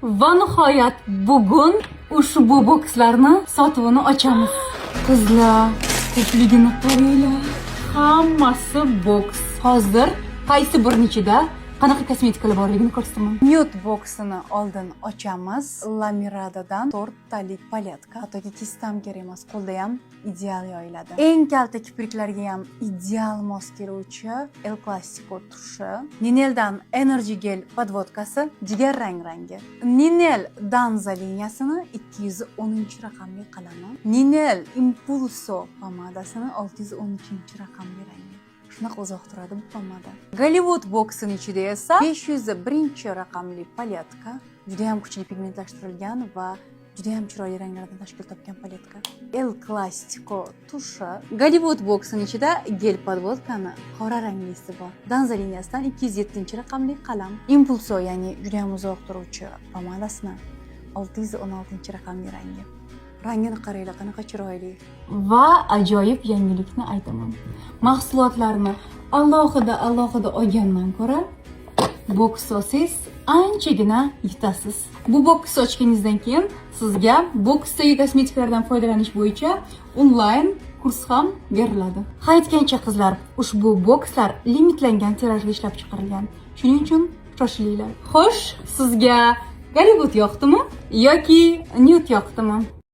Va nihoyat bugun ushbu bokslarni sotuvini ochamiz. Qizlar, ko'pligini qaranglar. Hammasi boks. Hozir qaysi birinichida qanaqa kosmetikalar borligini ko'rsataman. Nude boksini oldin ochamiz. La Miradadan 4 talik paletka. Hattoki kistam kerak emas, qo'lda ham ideal yoyiladi. Eng kalta kipriklarga ham ideal mos keluvchi El Clasico tushi. Nineldan Energy Gel podvodkasi jigar rangi. Ninel Danza liniyasini 210-raqamli qalami. Ninel Impulso pomadasini 613-raqamli rangi. Shunaqa uzoq turadi bu pomada. Gollywood boksining ichida esa 501-raqamli paletka, juda ham kuchli pigmentlashtirilgan va juda ham chiroyli ranglardan tashkil topgan paletka. El Clasico tushi. Gollywood boksining ichida gel podvodkani qora ranglisi bor. Danza liniyasidan 207-raqamli qalam. Impulso, ya'ni juda ham uzoq turuvchi pomadasini 616-raqamli rangi. Rangini qaranglar, qanaqa chiroyli. Va ajoyib yangilikni aytaman. Mahsulotlarni alohida olgandan ko'ra boks olsangiz anchagina yutasiz. Bu boks ochganingizdan keyin sizga boksdagi kosmetikalardan foydalanish bo'yicha onlayn kurs ham beriladi. Ha, aytgancha qizlar, ushbu bokslar limitlangan tirajda ishlab chiqarilgan. Shuning uchun shoshilinglar. Xo'sh, sizga Gollywood yoqdimi yoki nude yoqdimi?